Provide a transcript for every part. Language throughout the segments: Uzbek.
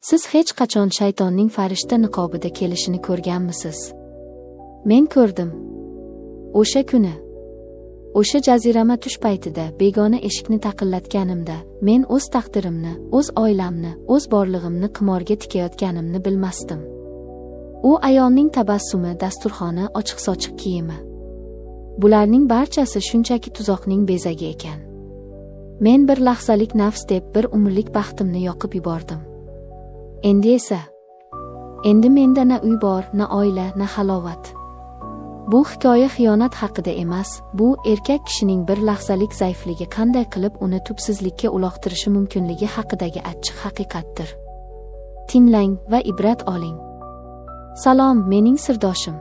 Siz hech qachon shaytonning farishta niqobida kelishini ko'rganmisiz? Men ko'rdim. O'sha kuni, o'sha jazirama tush paytida begona eshikni taqillatganimda, men o'z taqdirimni, o'z oilamni, o'z borlig'imni qimorga tikayotganimni bilmasdim. U ayolning tabassumi, dasturxoni, ochiq-sochiq kiyimi. Bularning barchasi shunchaki tuzoqning bezagi ekan. Men bir lahzalik nafs deb bir umrlik baxtimni yoqib yubordim. Endi esa, endi menda na uy bor, na oila, na halovat. Bu hikoya xiyonat haqida emas, bu erkak kishining bir lahzalik zaifligi qanday qilib uni tubsizlikka uloqtirishi mumkinligi haqidagi achchiq haqiqatdir. Tinglang va ibrat oling. Salom, mening sirdoshim.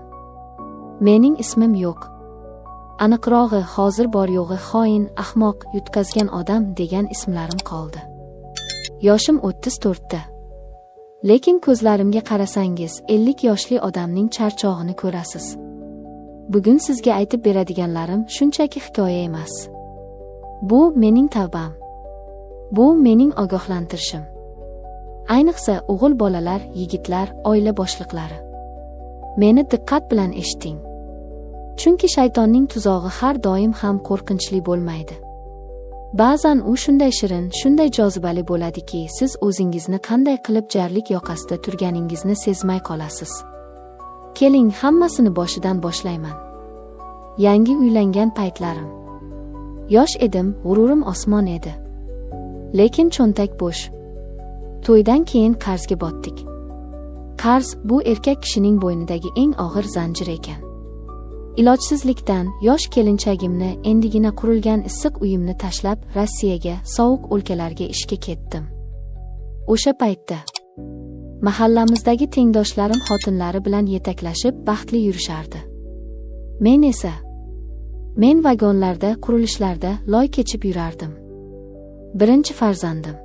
Mening ismim yo'q. Aniqrog'i, hozir bor yo'g'i xoin, ahmoq, yutqazgan odam degan ismlarim qoldi. Yoshim 34 ta. Lekin ko'zlarimga qarasangiz, 50 yoshli odamning charchog'ini ko'rasiz. Bugun sizga aytib beradiganlarim shunchaki hikoya emas. Bu mening tavbam. Bu mening ogohlantirishim. Ayniqsa o'g'il bolalar, yigitlar, oila boshliqlari. Meni diqqat bilan eshiting. Chunki shaytonning tuzog'i har doim ham qo'rqinchli bo'lmaydi. Ba'zan u shunday shirin, shunday jozibali bo'ladiki, siz o'zingizni qanday qilib jarlik yoqasida turganingizni sezmay qolasiz. Keling, hammasini boshidan boshlayman. Yangi uylangan paytlarim. Yosh edim, g'ururim osmon edi. Lekin cho'ntak bo'sh. To'ydan keyin qarzga botdik. Qarz bu erkak kishining bo'ynidagi eng og'ir zanjir ekan. Ilojsizlikdan yosh kelinchagimni, endigina qurilgan issiq uyimni tashlab Rossiyaga, sovuq o'lkalarga ishga ketdim. O'sha paytda mahallamizdagi tengdoshlarim xotinlari bilan yetaklashib baxtli yurishardi. Men vagonlarda, qurilishlarda loy kechib yurardim. Birinchi farzandim.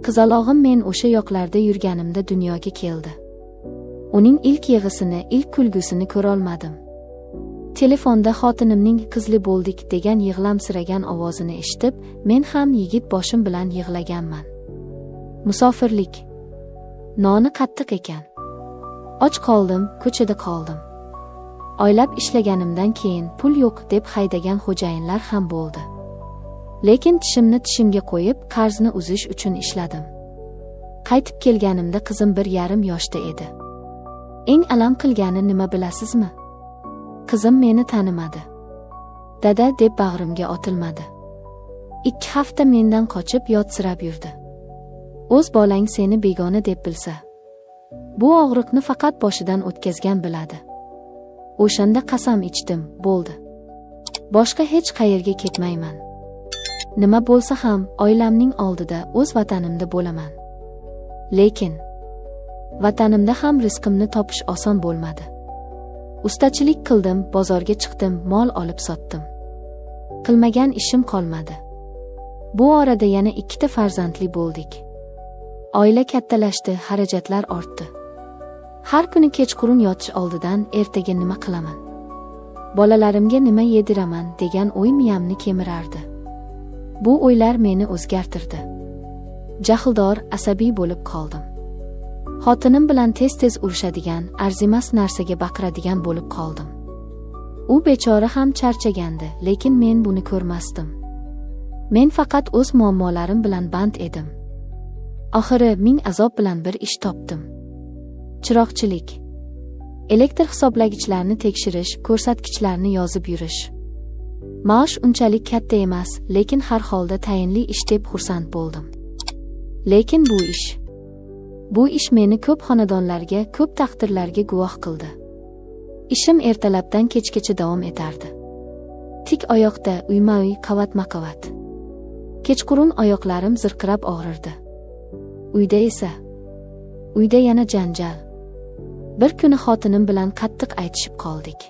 Qizalog'im men o'sha yoqlarda yurganimda dunyoga keldi. Uning ilk yig'isini, ilk kulgusini ko'ra olmadim. Telefonda xotinimning qizli bo'ldik degan yig'lamsiragan ovozini eshitib, men ham yigit boshim bilan yig'laganman. Musofirlik. Noni qattiq ekan. Och qoldim, ko'chada qoldim. Oylab ishlaganimdan keyin pul yo'q deb haydagan xo'jayinlar ham bo'ldi. Lekin tishimni tishimga qo'yib, qarzni uzish uchun ishladim. Qaytib kelganimda qizim 1,5 yoshda edi. Eng alam qilgani nima bilasizmi? Qizim meni tanimadi. Dada deb bag'rimga otilmadi. 2 hafta mendan qochib yotsirab yurdi. O'z bolang seni begona deb bilsa, bu og'riqni faqat boshidan o'tkazgan biladi. O'shanda qasam ichdim, bo'ldi. Boshqa hech qayerga ketmayman. Nima bo'lsa ham oilamning oldida, o'z vatanimda bo'laman. Lekin vatanimda ham rizqimni topish oson bo'lmadi. Ustachilik qildim, bozorga chiqdim, mol olib sotdim. Qilmagan ishim qolmadi. Bu orada yana 2 ta farzandli bo'ldik. Oila kattalashdi, xarajatlar ortdi. Har kuni kechqurun yotish oldidan ertaga nima qilaman? Bolalarimga nima yediraman degan o'y miyamni kemirardi. Bu o'ylar meni o'zgartirdi. Jahldor, asabiy bo'lib qoldim. Xotinim bilan tez-tez urishadigan, arzimas narsaga baqiradigan bo'lib qoldim. U bechora ham charchagandi, lekin men buni ko'rmasdim. Men faqat o'z muammolarim bilan band edim. Oxiri ming azob bilan bir ish topdim. Chiroqchilik. Elektr hisoblagichlarni tekshirish, ko'rsatkichlarni yozib yurish. Maosh unchalik katta emas, lekin har holda tayinli ish deb xursand bo'ldim. Lekin bu ish meni ko'p xonadonlarga, ko'p taqdirlarga guvoh qildi. Ishim ertalabdan kechgacha davom etardi. Tik oyoqda, uyma-uy, qavatma-qavat. Kechqurun oyoqlarim zirqirab og'rirdi. Uyda yana janjal. Bir kuni xotinim bilan qattiq aytishib qoldik.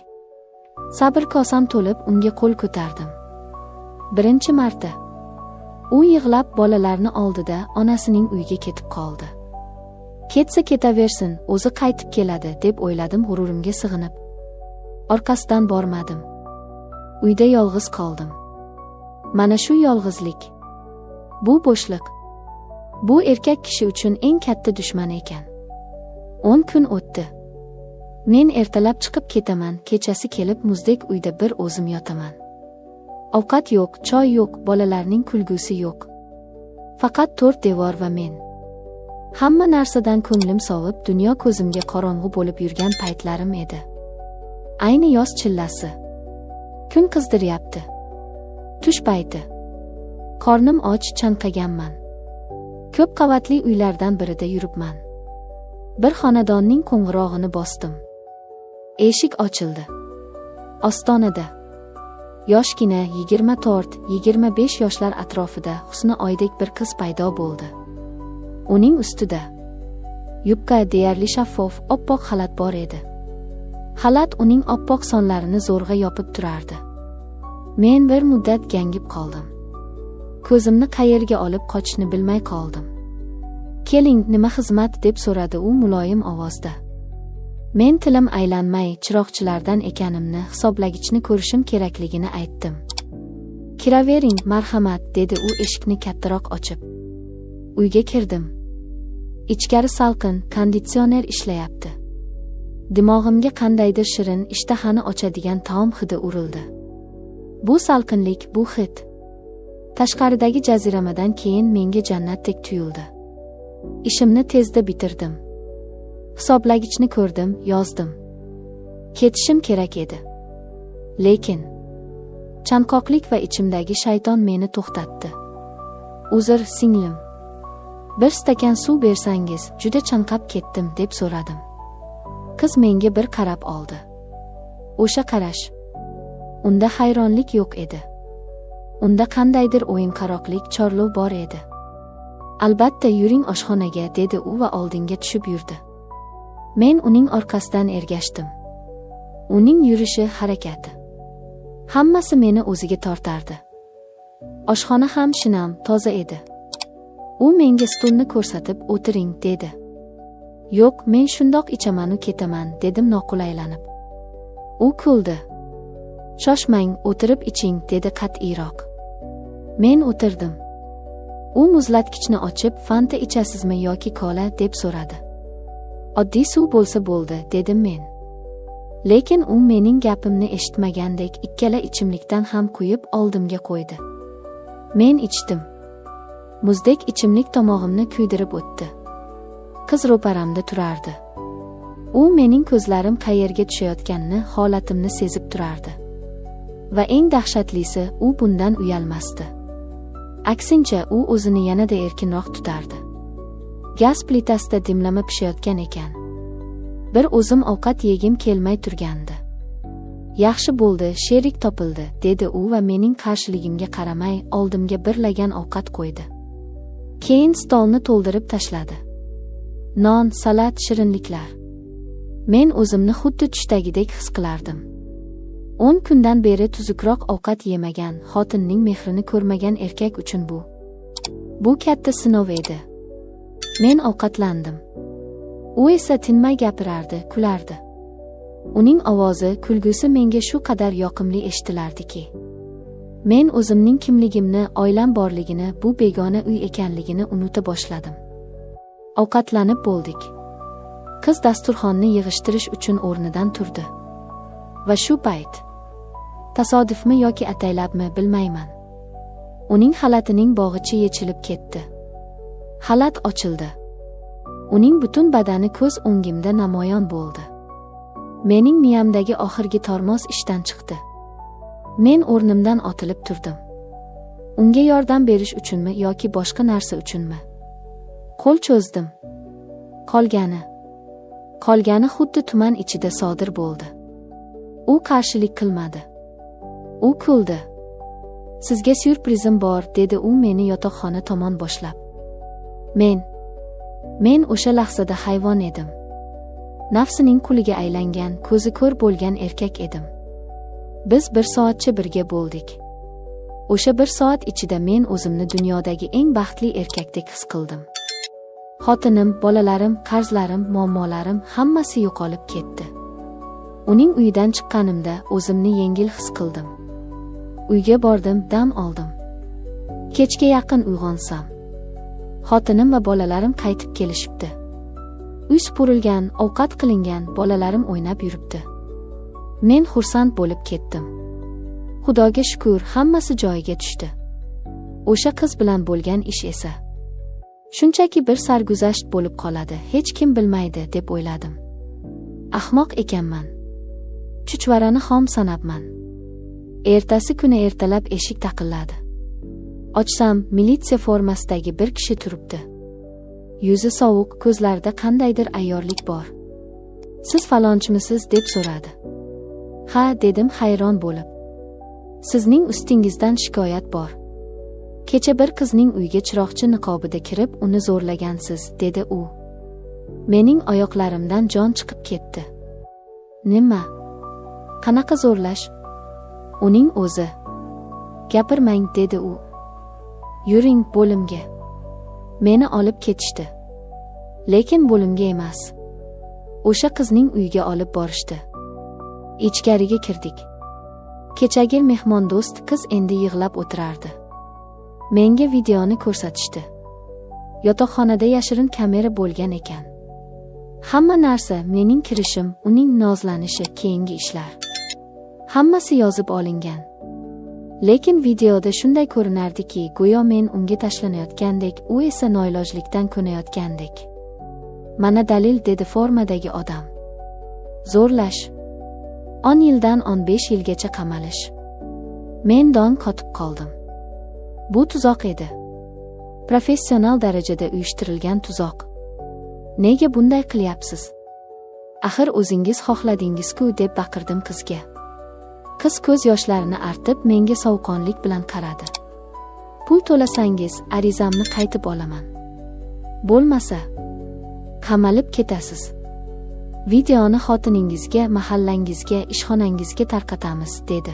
Sabr kosam to'lib unga qo'l ko'tardim. Birinchi marta. U yig'lab bolalarni oldida onasining uyiga ketib qoldi. Ketsa ketaversin, o'zi qaytib keladi deb o'yladim g'ururimga sig'inib. Orqasidan bormadim. Uyda yolg'iz qoldim. Mana shu yolg'izlik. Bu bo'shliq. Bu erkak kishi uchun eng katta dushman ekan. 10 kun o'tdi. Men ertalab chiqib ketaman, kechasi kelib muzdek uyda bir o'zim yotaman. Ovqat yo'q, choy yo'q, bolalarning kulgusi yo'q. Faqat 4 devor va men. Hamma narsadan ko'nglim sovib, dunyo ko'zimga qorong'u bo'lib yurgan paytlarim edi. Ayni yoz chillasi. Kun qizdiryapti. Tush payti. Qornim och, chanqaganman. Ko'p qavatli uylardan birida yuribman. Bir xonadonning qo'ng'irog'ini bosdim. Eshik ochildi. Ostonada yoshgina 24-25 yoshlar atrofida husni oydek bir qiz paydo bo'ldi. Uning ustida yubka deyarli shaffof, oppoq xalat bor edi. Xalat uning oppoq sonlarini zo'rg'a yopib turardi. Men bir muddat gangib qoldim. Ko'zimni qayerga olib qochishni bilmay qoldim. "Keling, nima xizmat?" deb so'radi u muloyim ovozda. Men tilim aylanmay chiroqchilardan ekanimni, hisoblagichni ko'rishim kerakligini aytdim. "Kiravering, marhamat", dedi u eshikni kattaroq ochib. Uyga kirdim. Ichkari salqin, konditsioner ishlayapti. Dimog'imga qandaydir shirin, ishtahani ochadigan taom hidi urildi. Bu salqinlik, bu hid tashqaridagi jaziramadan keyin menga jannatdek tuyuldi. Ishimni tezda bitirdim. Hisoblagichni ko'rdim, yozdim. Ketishim kerak edi. Lekin chanqoqlik va ichimdagi shayton meni to'xtatdi. "Uzr, singlim. Bir stakan suv bersangiz, juda chanqab ketdim", deb so'radim. Qiz menga bir qarab oldi. O'sha qarash. Unda hayronlik yo'q edi. Unda qandaydir o'yinqaroqlik, chorlov bor edi. "Albatta, yuring oshxonaga", dedi u va oldinga tushib yurdi. Men uning orqasidan ergashdim. Uning yurishi, harakati, hammasi meni o'ziga tortardi. Oshxona ham shinam, toza edi. U menga stulni ko'rsatib, "O'tiring", dedi. "Yo'q, men shundoq ichaman-u ketaman", dedim noqulaylanib. U kuldi. "Shoshmang, o'tirib iching", dedi qat'iyroq. Men o'tirdim. U muzlatgichni ochib, "Fanta ichasizmi yoki kola?" deb so'radi. "Oddiy suv bo'lsa bo'ldi", dedim men. Lekin u mening gapimni eshitmagandek ikkala ichimlikdan ham quyib oldimga qo'ydi. Men ichdim. Muzdek ichimlik tomog'imni kuydirib o'tdi. Qiz ro'paramda turardi. U mening ko'zlarim qayerga tushayotganini, holatimni sezib turardi. Va eng dahshatlisi, u bundan uyalmasdi. Aksincha, u o'zini yanada erkinroq tutardi. Gaz plitasida dimlama pishayotgan ekan. Bir o'zim ovqat yegim kelmay turgandi. "Yaxshi bo'ldi, sherik topildi", dedi u va mening qarshiligimga qaramay oldimga bir lagan ovqat qo'ydi. Keyin stolni to'ldirib tashladi. Non, salat, shirinliklar. Men o'zimni xuddi tushdagidek his qilardim. 10 kundan beri tuzukroq ovqat yemagan, xotinning mehrini ko'rmagan erkak uchun bu katta sinov edi. Men ovqatlandim. U esa tinmay gapirardi, kulardi. Uning ovozi, kulgusi menga shu qadar yoqimli eshitilardiki, men o'zimning kimligimni, oilam borligini, bu begona uy ekanligini unuta boshladim. Ovqatlanib bo'ldik. Qiz dasturxonni yig'ishtirish uchun o'rnidan turdi. Va shu payt, tasodifmi yoki ataylabmi bilmayman, uning xalatining bog'ichi yechilib ketdi. Xalat ochildi. Uning butun badani ko'z o'ngimda namoyon bo'ldi. Mening miyamdagi oxirgi tormoz ishdan chiqdi. Men o'rnimdan otilib turdim. Unga yordam berish uchunmi yoki boshqa narsa uchunmi? Qo'l cho'zdim. Qolgani xuddi tuman ichida sodir bo'ldi. U qarshilik qilmadi. U kuldi. "Sizga syurprizim bor", dedi u meni yotoqxona tomon boshlab. Men o'sha lahzada hayvon edim. Nafsining quliga aylangan, ko'zi ko'r bo'lgan erkak edim. Biz 1 soatcha birga bo'ldik. O'sha 1 soat ichida men o'zimni dunyodagi eng baxtli erkakdek his qildim. Xotinim, bolalarim, qarzlarim, muammolarim hammasi yo'qolib ketdi. Uning uyidan chiqqanimda o'zimni yengil his qildim. Uyga bordim, dam oldim. Kechga yaqin uyg'onsam, Xotinim va bolalarim qaytib kelishibdi. Uy supurilgan, ovqat qilingan, bolalarim o'ynab yuribdi. Men xursand bo'lib ketdim. Xudoga shukr, hammasi joyiga tushdi. O'sha qiz bilan bo'lgan ish esa shunchaki bir sarguzasht bo'lib qoladi, hech kim bilmaydi deb o'yladim. Ahmoq ekanman. Chuchvarani xom sanabman. Ertasi kuni ertalab eshik taqilladi. Ochsam, militsiya formasidagi bir kishi turibdi. Yuzi sovuq, ko'zlarida qandaydir ayyorlik bor. "Siz falonchimisiz?" deb so'radi. "Ha", dedim hayron bo'lib. "Sizning ustingizdan shikoyat bor. Kecha bir qizning uyiga chiroqchi niqobida kirib, uni zo'rlagansiz", dedi u. Mening oyoqlarimdan jon chiqib ketdi. "Nima? Qanaqa zo'rlash?" "Uning o'zi." "Gapirmang", dedi u. "Yuring bo'limga." Meni olib ketishdi. Lekin bo'limga emas. O'sha qizning uyiga olib borishdi. Ichkariga kirdik. Kechagi mehmondo'st qiz endi yig'lab o'tirardi. Menga videoni ko'rsatishdi. Yotoqxonada yashirin kamera bo'lgan ekan. Hamma narsa, mening kirishim, uning nozlanishi, keyingi ishlar, hammasi yozib olingan. Lekin videoda shunday ko'rinardiki, go'yo men unga tashlanayotgandek, u esa noilojlikdan ko'nayotgandek. "Mana dalil", dedi formadagi odam. Zo'rlash. 10 yildan 15 yilgacha qamalish. Men dong qotib qoldim. Bu tuzoq edi. Professional darajada uyushtirilgan tuzoq. Nega bunday qilyapsiz? Axir o'zingiz xohladingiz-ku, deb baqirdim qizga. Qiz ko'z yoshlarini artib menga sovuqqonlik bilan qaradi. "Pul to'lasangiz, arizamni qaytib olaman. Bo'lmasa, qamalib ketasiz. Videoni xotiningizga, mahallangizga, ishxonangizga tarqatamiz", dedi.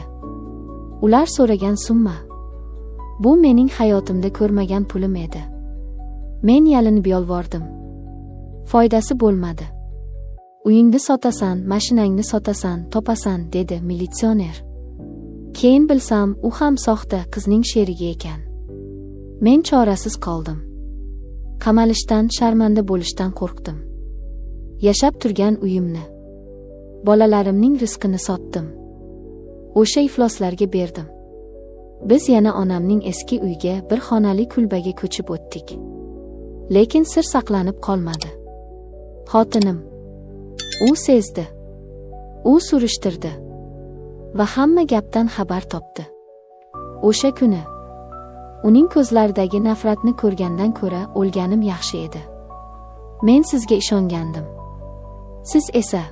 Ular so'ragan summa. Bu mening hayotimda ko'rmagan pulim edi. Men yalinib yolvordim. Foydasi bo'lmadi. "Uyingni sotasan, mashinangni sotasan, topasan", dedi militsioner. Keyin bilsam, u ham soxta qizning sherigi ekan. Men chorasiz qoldim. Qamalishdan, sharmanda bo'lishdan qo'rqdim. Yashab turgan uyimni, bolalarimning rizqini sotdim. O'sha ifloslarga berdim. Biz yana onamning eski uyga, bir xonali kulbaga ko'chib o'tdik. Lekin sir saqlanib qolmadi. Xotinim. U sezdi. U surishtirdi. Va hamma gapdan xabar topdi. O'sha kuni uning ko'zlaridagi nafratni ko'rgandan ko'ra o'lganim yaxshi edi. Men sizga ishongandim. Siz esa,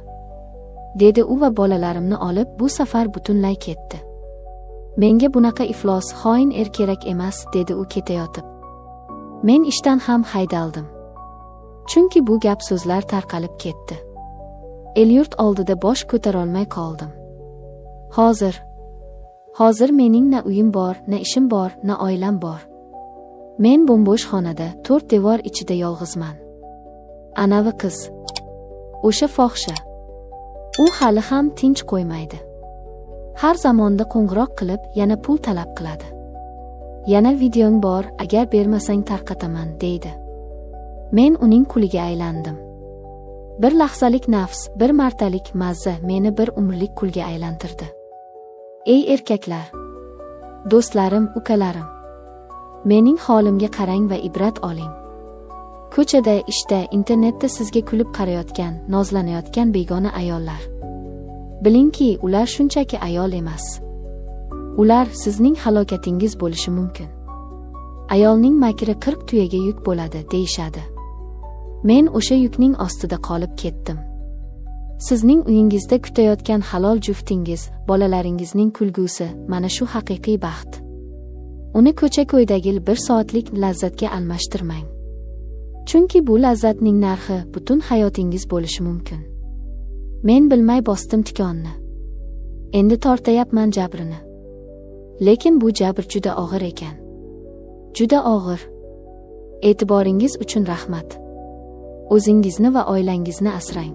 dedi u va bolalarimni olib bu safar butunlay ketdi. Menga bunaqa iflos, xoin er kerak emas, dedi u ketayotib. Men ishdan ham haydaldim. Chunki bu gap so'zlar tarqalib ketdi. El-yurt oldida bosh ko'tarolmay qoldim. Hozir mening na uyim bor, na ishim bor, na oilam bor. Men bo'mbo'sh xonada, 4 devor ichida yolg'izman. Anavi qiz, o'sha fohisha, u hali ham tinch qo'ymaydi. Har zamonda qo'ng'iroq qilib, yana pul talab qiladi. Yana videong bor, agar bermasang tarqataman, deydi. Men uning kuliga aylandim. Bir lahzalik nafs, bir martalik mazza meni bir umrlik kulga aylantirdi. Ey erkaklar, do'stlarim, ukalarim, mening holimga qarang va ibrat oling. Ko'chada, ishda, internetda sizga kulib qarayotgan, nozlanayotgan begona ayollar. Bilingki, ular shunchaki ayol emas. Ular sizning halokatingiz bo'lishi mumkin. Ayolning makri 40 tuyaga yuk bo'ladi, deyishadi. Men o'sha yukning ostida qolib ketdim. Sizning uyingizda kutayotgan halol juftingiz, bolalaringizning kulgusi, mana shu haqiqiy baxt. Uni ko'cha-ko'ydagi 1 soatlik lazzatga almashtirmang. Chunki bu lazzatning narxi butun hayotingiz bo'lishi mumkin. Men bilmay bosdim tikonni. Endi tortayapman jabrini. Lekin bu jabr juda og'ir ekan. Juda og'ir. E'tiboringiz uchun rahmat. O'zingizni va oilangizni asrang.